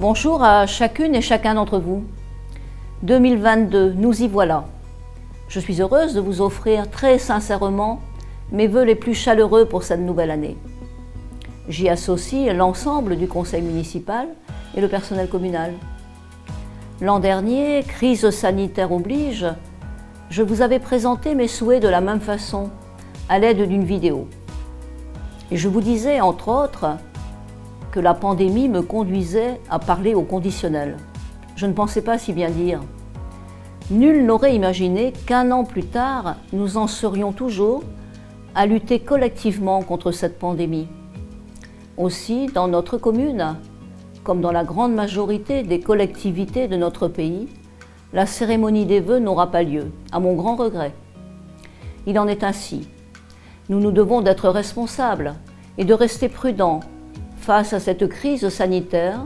Bonjour à chacune et chacun d'entre vous. 2022, nous y voilà. Je suis heureuse de vous offrir très sincèrement mes vœux les plus chaleureux pour cette nouvelle année. J'y associe l'ensemble du conseil municipal et le personnel communal. L'an dernier, crise sanitaire oblige, je vous avais présenté mes souhaits de la même façon, à l'aide d'une vidéo. Et je vous disais, entre autres, que la pandémie me conduisait à parler au conditionnel. Je ne pensais pas si bien dire. Nul n'aurait imaginé qu'un an plus tard, nous en serions toujours à lutter collectivement contre cette pandémie. Aussi, dans notre commune, comme dans la grande majorité des collectivités de notre pays, la cérémonie des vœux n'aura pas lieu, à mon grand regret. Il en est ainsi. Nous nous devons d'être responsables et de rester prudents face à cette crise sanitaire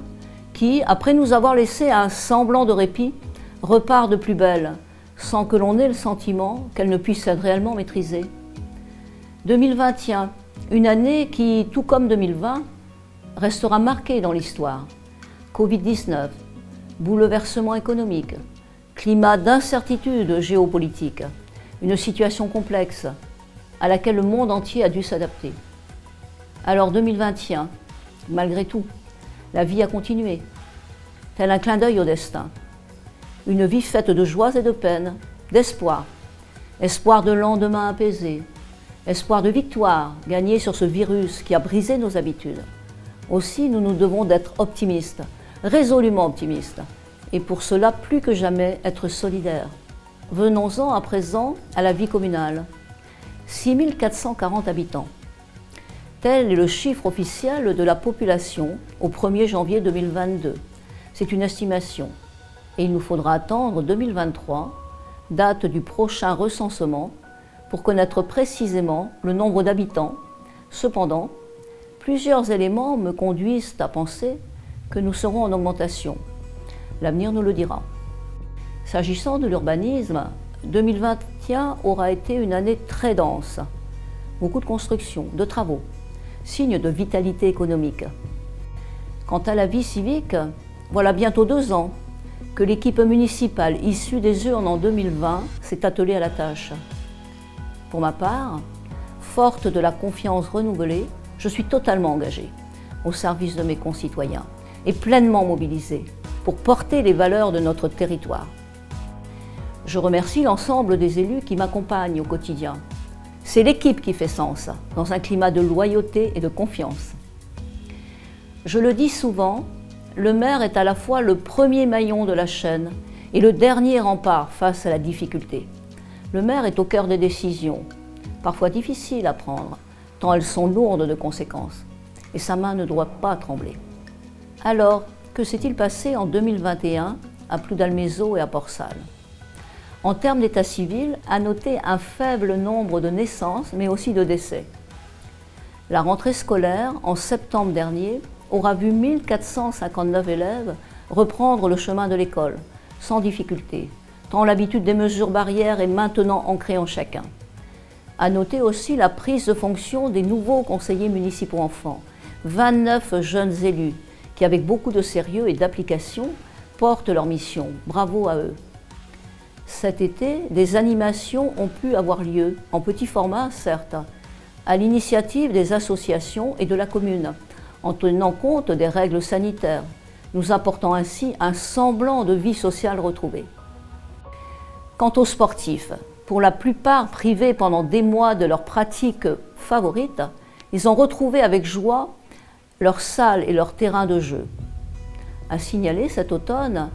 qui, après nous avoir laissé un semblant de répit, repart de plus belle, sans que l'on ait le sentiment qu'elle ne puisse être réellement maîtrisée. 2021, une année qui, tout comme 2020, restera marquée dans l'histoire. Covid-19, bouleversement économique, climat d'incertitude géopolitique, une situation complexe à laquelle le monde entier a dû s'adapter. Alors 2021, malgré tout, la vie a continué, tel un clin d'œil au destin. Une vie faite de joies et de peines, d'espoir. Espoir de lendemain apaisé, espoir de victoire gagnée sur ce virus qui a brisé nos habitudes. Aussi, nous nous devons d'être optimistes, résolument optimistes, et pour cela, plus que jamais, être solidaires. Venons-en à présent à la vie communale. 6 440 habitants. Tel est le chiffre officiel de la population au 1er janvier 2022. C'est une estimation. Et il nous faudra attendre 2023, date du prochain recensement, pour connaître précisément le nombre d'habitants. Cependant, plusieurs éléments me conduisent à penser que nous serons en augmentation. L'avenir nous le dira. S'agissant de l'urbanisme, 2021 aura été une année très dense. Beaucoup de constructions, de travaux, signe de vitalité économique. Quant à la vie civique, voilà bientôt 2 ans que l'équipe municipale issue des urnes en 2020 s'est attelée à la tâche. Pour ma part, forte de la confiance renouvelée, je suis totalement engagée au service de mes concitoyens et pleinement mobilisée pour porter les valeurs de notre territoire. Je remercie l'ensemble des élus qui m'accompagnent au quotidien. C'est l'équipe qui fait sens, dans un climat de loyauté et de confiance. Je le dis souvent, le maire est à la fois le premier maillon de la chaîne et le dernier rempart face à la difficulté. Le maire est au cœur des décisions, parfois difficiles à prendre, tant elles sont lourdes de conséquences, et sa main ne doit pas trembler. Alors, que s'est-il passé en 2021 à Ploudalmézeau et à Port-Salle? En termes d'état civil, à noter un faible nombre de naissances, mais aussi de décès. La rentrée scolaire, en septembre dernier, aura vu 1459 élèves reprendre le chemin de l'école, sans difficulté, tant l'habitude des mesures barrières est maintenant ancrée en chacun. À noter aussi la prise de fonction des nouveaux conseillers municipaux enfants, 29 jeunes élus, qui avec beaucoup de sérieux et d'application portent leur mission. Bravo à eux. Cet été, des animations ont pu avoir lieu, en petit format certes, à l'initiative des associations et de la commune, en tenant compte des règles sanitaires, nous apportant ainsi un semblant de vie sociale retrouvée. Quant aux sportifs, pour la plupart privés pendant des mois de leur pratique favorite, ils ont retrouvé avec joie leur salle et leur terrain de jeu. À signaler cet automne,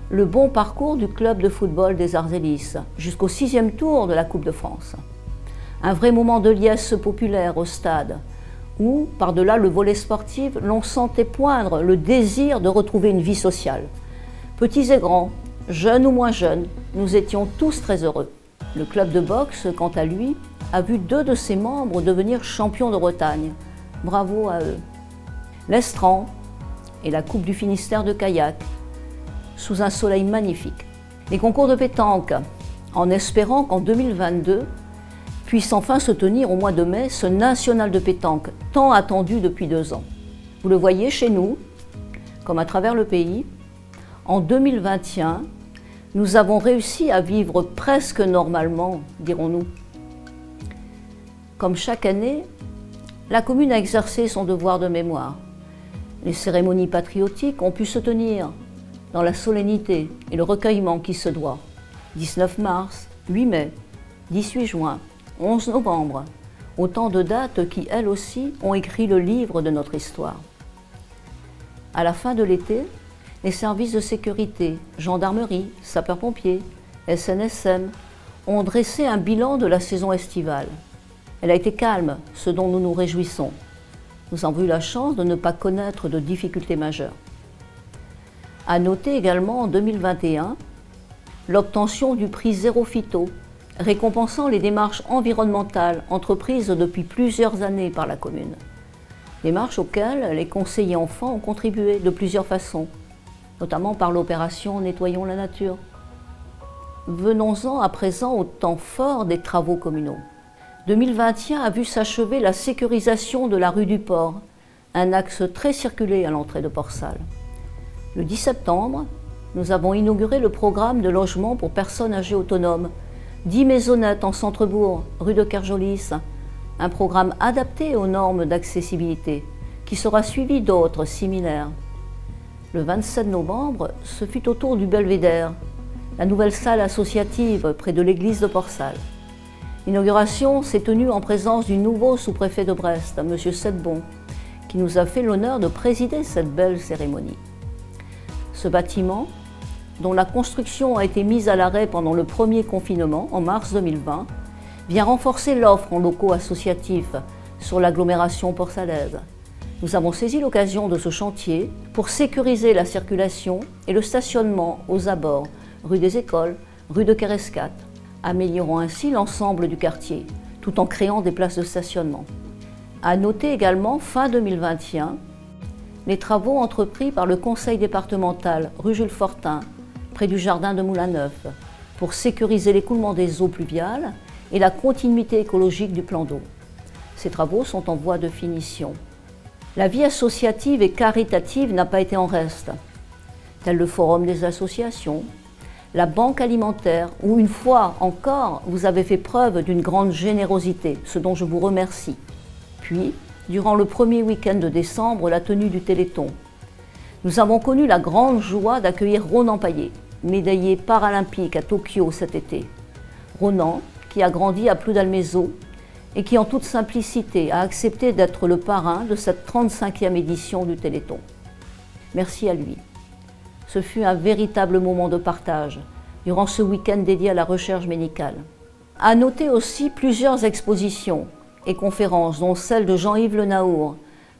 le bon parcours du club de football des Arzelis jusqu'au 6e tour de la Coupe de France. Un vrai moment de liesse populaire au stade où, par-delà le volet sportif, l'on sentait poindre le désir de retrouver une vie sociale. Petits et grands, jeunes ou moins jeunes, nous étions tous très heureux. Le club de boxe, quant à lui, a vu 2 de ses membres devenir champions de Bretagne. Bravo à eux. L'Estran et la Coupe du Finistère de kayak, sous un soleil magnifique. Les concours de pétanque, en espérant qu'en 2022 puisse enfin se tenir au mois de mai ce national de pétanque, tant attendu depuis 2 ans. Vous le voyez chez nous, comme à travers le pays, en 2021, nous avons réussi à vivre presque normalement, dirons-nous. Comme chaque année, la commune a exercé son devoir de mémoire. Les cérémonies patriotiques ont pu se tenir dans la solennité et le recueillement qui se doit. 19 mars, 8 mai, 18 juin, 11 novembre, autant de dates qui, elles aussi, ont écrit le livre de notre histoire. À la fin de l'été, les services de sécurité, gendarmerie, sapeurs-pompiers, SNSM, ont dressé un bilan de la saison estivale. Elle a été calme, ce dont nous nous réjouissons. Nous avons eu la chance de ne pas connaître de difficultés majeures. À noter également en 2021 l'obtention du prix Zéro Phyto, récompensant les démarches environnementales entreprises depuis plusieurs années par la commune. Démarches auxquelles les conseillers enfants ont contribué de plusieurs façons, notamment par l'opération Nettoyons la nature. Venons-en à présent au temps fort des travaux communaux. 2021 a vu s'achever la sécurisation de la rue du Port, un axe très circulé à l'entrée de Port-Salle. Le 10 septembre, nous avons inauguré le programme de logement pour personnes âgées autonomes, 10 maisonnettes en centre-bourg, rue de Kerjolis, un programme adapté aux normes d'accessibilité, qui sera suivi d'autres similaires. Le 27 novembre, ce fut au tour du Belvédère, la nouvelle salle associative près de l'église de Port-Salle. L'inauguration s'est tenue en présence du nouveau sous-préfet de Brest, M. Sedbon, qui nous a fait l'honneur de présider cette belle cérémonie. Ce bâtiment, dont la construction a été mise à l'arrêt pendant le premier confinement, en mars 2020, vient renforcer l'offre en locaux associatifs sur l'agglomération portsalaise. Nous avons saisi l'occasion de ce chantier pour sécuriser la circulation et le stationnement aux abords, rue des Écoles, rue de Kerescat, améliorant ainsi l'ensemble du quartier, tout en créant des places de stationnement. À noter également, fin 2021, les travaux entrepris par le conseil départemental rue Jules Fortin, près du jardin de Moulin-Neuf, pour sécuriser l'écoulement des eaux pluviales et la continuité écologique du plan d'eau. Ces travaux sont en voie de finition. La vie associative et caritative n'a pas été en reste, tel le forum des associations, la banque alimentaire, où une fois encore vous avez fait preuve d'une grande générosité, ce dont je vous remercie. Puis, durant le premier week-end de décembre, la tenue du Téléthon. Nous avons connu la grande joie d'accueillir Ronan Paillet, médaillé paralympique à Tokyo cet été. Ronan, qui a grandi à Ploudalmézeau et qui, en toute simplicité, a accepté d'être le parrain de cette 35e édition du Téléthon. Merci à lui. Ce fut un véritable moment de partage durant ce week-end dédié à la recherche médicale. À noter aussi plusieurs expositions et conférences, dont celle de Jean-Yves Le Naour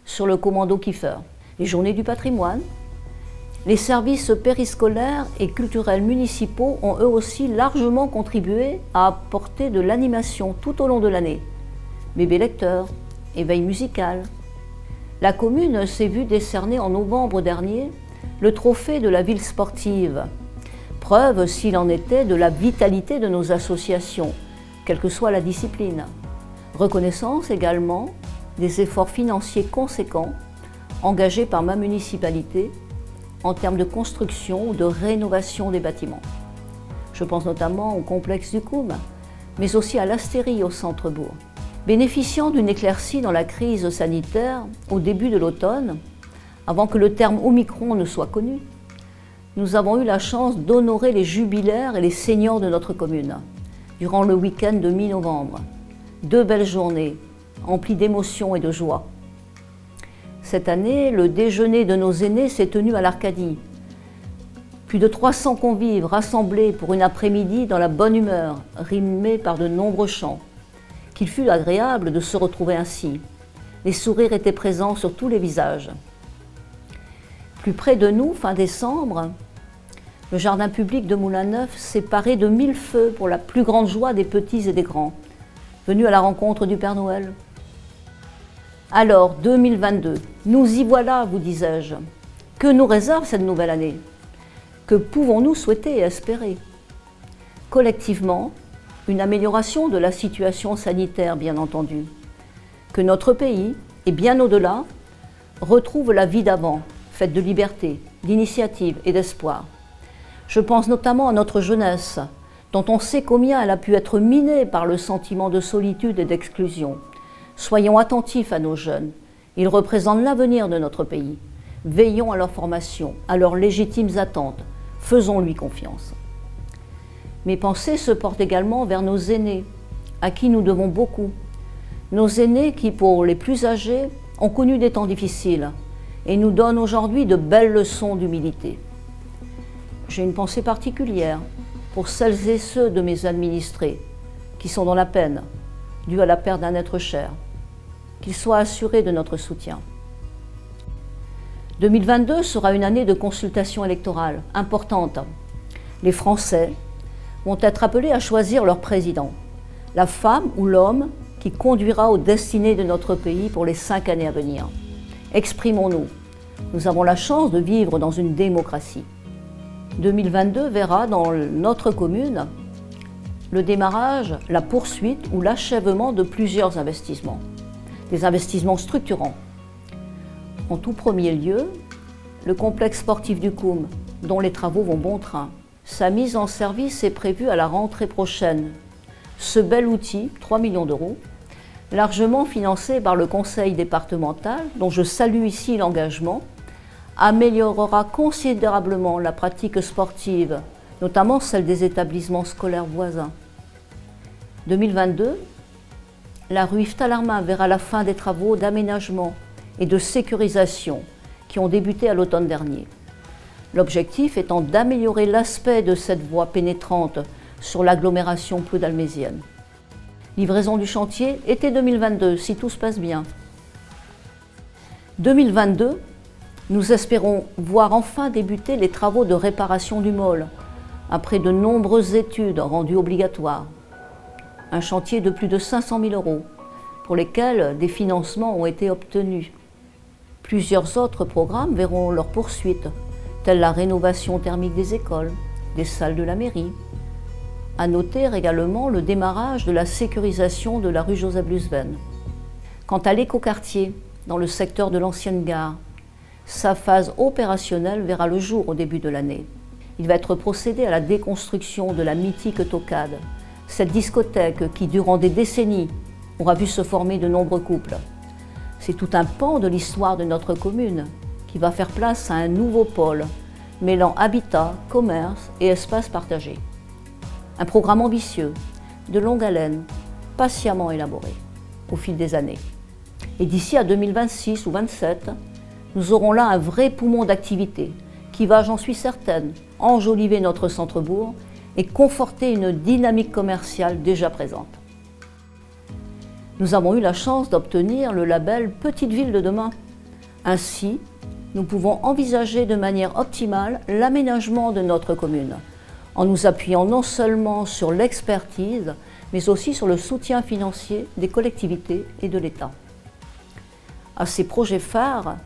sur le commando Kiefer, les Journées du patrimoine. Les services périscolaires et culturels municipaux ont eux aussi largement contribué à apporter de l'animation tout au long de l'année. Bébé lecteur, éveil musical. La commune s'est vue décerner en novembre dernier le trophée de la ville sportive, preuve s'il en était de la vitalité de nos associations, quelle que soit la discipline. Reconnaissance également des efforts financiers conséquents engagés par ma municipalité en termes de construction ou de rénovation des bâtiments. Je pense notamment au complexe du Coum, mais aussi à l'Astérie au centre-bourg. Bénéficiant d'une éclaircie dans la crise sanitaire au début de l'automne, avant que le terme Omicron ne soit connu, nous avons eu la chance d'honorer les jubilaires et les seniors de notre commune durant le week-end de mi-novembre. 2 belles journées, emplies d'émotions et de joie. Cette année, le déjeuner de nos aînés s'est tenu à l'Arcadie. Plus de 300 convives rassemblés pour une après-midi dans la bonne humeur, rythmée par de nombreux chants. Qu'il fut agréable de se retrouver ainsi. Les sourires étaient présents sur tous les visages. Plus près de nous, fin décembre, le jardin public de Moulin-Neuf s'est paré de 1000 feux pour la plus grande joie des petits et des grands, venus à la rencontre du Père Noël. Alors, 2022, nous y voilà, vous disais-je. Que nous réserve cette nouvelle année? Que pouvons-nous souhaiter et espérer? Collectivement, une amélioration de la situation sanitaire, bien entendu. Que notre pays, et bien au-delà, retrouve la vie d'avant, faite de liberté, d'initiative et d'espoir. Je pense notamment à notre jeunesse, dont on sait combien elle a pu être minée par le sentiment de solitude et d'exclusion. Soyons attentifs à nos jeunes. Ils représentent l'avenir de notre pays. Veillons à leur formation, à leurs légitimes attentes. Faisons-lui confiance. Mes pensées se portent également vers nos aînés, à qui nous devons beaucoup. Nos aînés qui, pour les plus âgés, ont connu des temps difficiles et nous donnent aujourd'hui de belles leçons d'humilité. J'ai une pensée particulière pour celles et ceux de mes administrés qui sont dans la peine, due à la perte d'un être cher, qu'ils soient assurés de notre soutien. 2022 sera une année de consultation électorale importante. Les Français vont être appelés à choisir leur président, la femme ou l'homme qui conduira aux destinées de notre pays pour les 5 années à venir. Exprimons-nous. Nous avons la chance de vivre dans une démocratie. 2022 verra dans notre commune le démarrage, la poursuite ou l'achèvement de plusieurs investissements. Des investissements structurants. En tout premier lieu, le complexe sportif du Coum, dont les travaux vont bon train. Sa mise en service est prévue à la rentrée prochaine. Ce bel outil, 3 millions d'euros, largement financé par le conseil départemental, dont je salue ici l'engagement, améliorera considérablement la pratique sportive, notamment celle des établissements scolaires voisins. 2022, la rue Yves Tallarmin verra la fin des travaux d'aménagement et de sécurisation qui ont débuté à l'automne dernier. L'objectif étant d'améliorer l'aspect de cette voie pénétrante sur l'agglomération ploudalmézienne. Livraison du chantier été 2022, si tout se passe bien. 2022, nous espérons voir enfin débuter les travaux de réparation du môle, après de nombreuses études rendues obligatoires. Un chantier de plus de 500 000 €, pour lesquels des financements ont été obtenus. Plusieurs autres programmes verront leur poursuite, tels la rénovation thermique des écoles, des salles de la mairie. À noter également le démarrage de la sécurisation de la rue Joseph Lusven. Quant à l'écoquartier, dans le secteur de l'ancienne gare, sa phase opérationnelle verra le jour au début de l'année. Il va être procédé à la déconstruction de la mythique Tocade, cette discothèque qui, durant des décennies, aura vu se former de nombreux couples. C'est tout un pan de l'histoire de notre commune qui va faire place à un nouveau pôle, mêlant habitat, commerce et espace partagé. Un programme ambitieux, de longue haleine, patiemment élaboré au fil des années. Et d'ici à 2026 ou 2027, nous aurons là un vrai poumon d'activité qui va, j'en suis certaine, enjoliver notre centre-bourg et conforter une dynamique commerciale déjà présente. Nous avons eu la chance d'obtenir le label Petite Ville de demain. Ainsi, nous pouvons envisager de manière optimale l'aménagement de notre commune, en nous appuyant non seulement sur l'expertise, mais aussi sur le soutien financier des collectivités et de l'État. À ces projets phares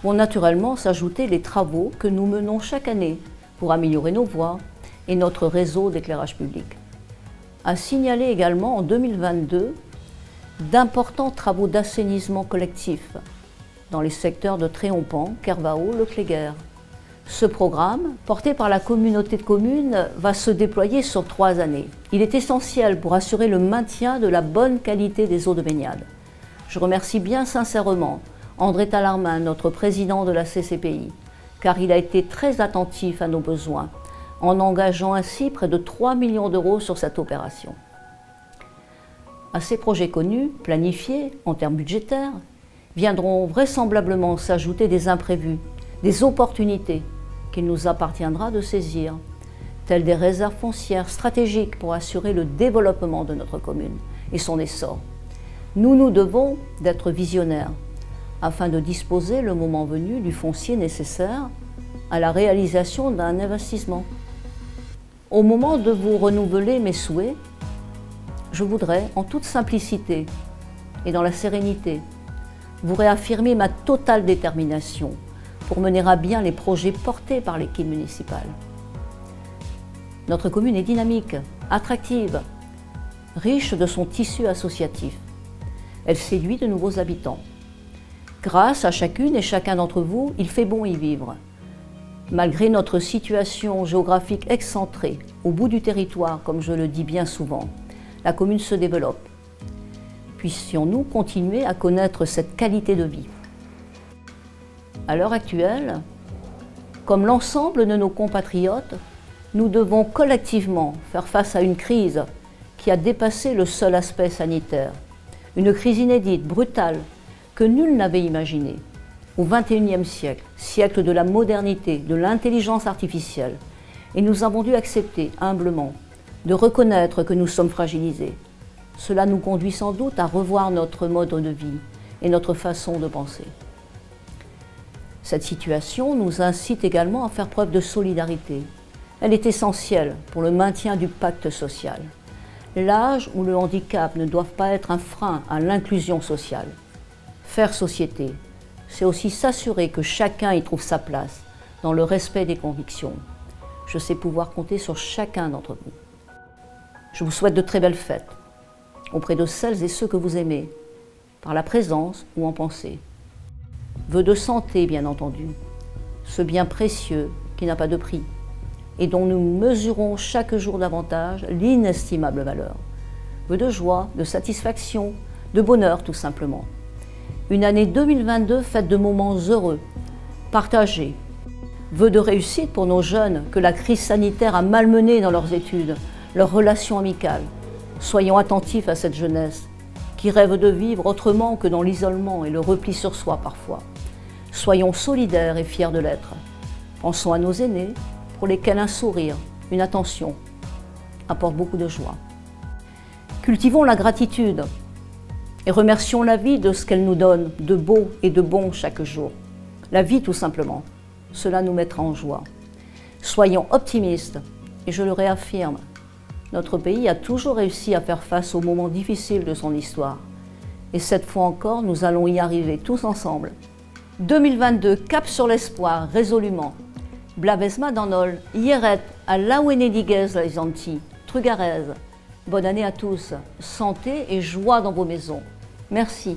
vont naturellement s'ajouter les travaux que nous menons chaque année pour améliorer nos voies et notre réseau d'éclairage public. À signaler également en 2022 d'importants travaux d'assainissement collectif dans les secteurs de Tréhompan, Kervao, Le Cléguer. Ce programme, porté par la communauté de communes, va se déployer sur 3 années. Il est essentiel pour assurer le maintien de la bonne qualité des eaux de baignade. Je remercie bien sincèrement André Tallarmin, notre président de la CCPI, car il a été très attentif à nos besoins, en engageant ainsi près de 3 millions d'euros sur cette opération. À ces projets connus, planifiés en termes budgétaires, viendront vraisemblablement s'ajouter des imprévus, des opportunités qu'il nous appartiendra de saisir, telles des réserves foncières stratégiques pour assurer le développement de notre commune et son essor. Nous nous devons d'être visionnaires afin de disposer le moment venu du foncier nécessaire à la réalisation d'un investissement. Au moment de vous renouveler mes souhaits, je voudrais, en toute simplicité et dans la sérénité, vous réaffirmer ma totale détermination pour mener à bien les projets portés par l'équipe municipale. Notre commune est dynamique, attractive, riche de son tissu associatif. Elle séduit de nouveaux habitants. Grâce à chacune et chacun d'entre vous, il fait bon y vivre. Malgré notre situation géographique excentrée, au bout du territoire, comme je le dis bien souvent, la commune se développe. Puissions-nous continuer à connaître cette qualité de vie. À l'heure actuelle, comme l'ensemble de nos compatriotes, nous devons collectivement faire face à une crise qui a dépassé le seul aspect sanitaire. Une crise inédite, brutale, que nul n'avait imaginée. Au XXIe siècle, siècle de la modernité, de l'intelligence artificielle, et nous avons dû accepter humblement de reconnaître que nous sommes fragilisés. Cela nous conduit sans doute à revoir notre mode de vie et notre façon de penser. Cette situation nous incite également à faire preuve de solidarité. Elle est essentielle pour le maintien du pacte social. L'âge ou le handicap ne doivent pas être un frein à l'inclusion sociale. Faire société, c'est aussi s'assurer que chacun y trouve sa place, dans le respect des convictions. Je sais pouvoir compter sur chacun d'entre vous. Je vous souhaite de très belles fêtes, auprès de celles et ceux que vous aimez, par la présence ou en pensée. Vœux de santé, bien entendu, ce bien précieux qui n'a pas de prix, et dont nous mesurons chaque jour davantage l'inestimable valeur. Vœux de joie, de satisfaction, de bonheur tout simplement. Une année 2022 faite de moments heureux, partagés. Vœux de réussite pour nos jeunes que la crise sanitaire a malmenés dans leurs études, leurs relations amicales. Soyons attentifs à cette jeunesse qui rêve de vivre autrement que dans l'isolement et le repli sur soi parfois. Soyons solidaires et fiers de l'être. Pensons à nos aînés pour lesquels un sourire, une attention apporte beaucoup de joie. Cultivons la gratitude et remercions la vie de ce qu'elle nous donne de beau et de bon chaque jour. La vie tout simplement, cela nous mettra en joie. Soyons optimistes et je le réaffirme, notre pays a toujours réussi à faire face aux moments difficiles de son histoire. Et cette fois encore, nous allons y arriver tous ensemble. 2022, cap sur l'espoir, résolument. Blavesma Danol, Hieret, à Laouénédiguez, les Antilles, Trugarez. Bonne année à tous, santé et joie dans vos maisons. Merci.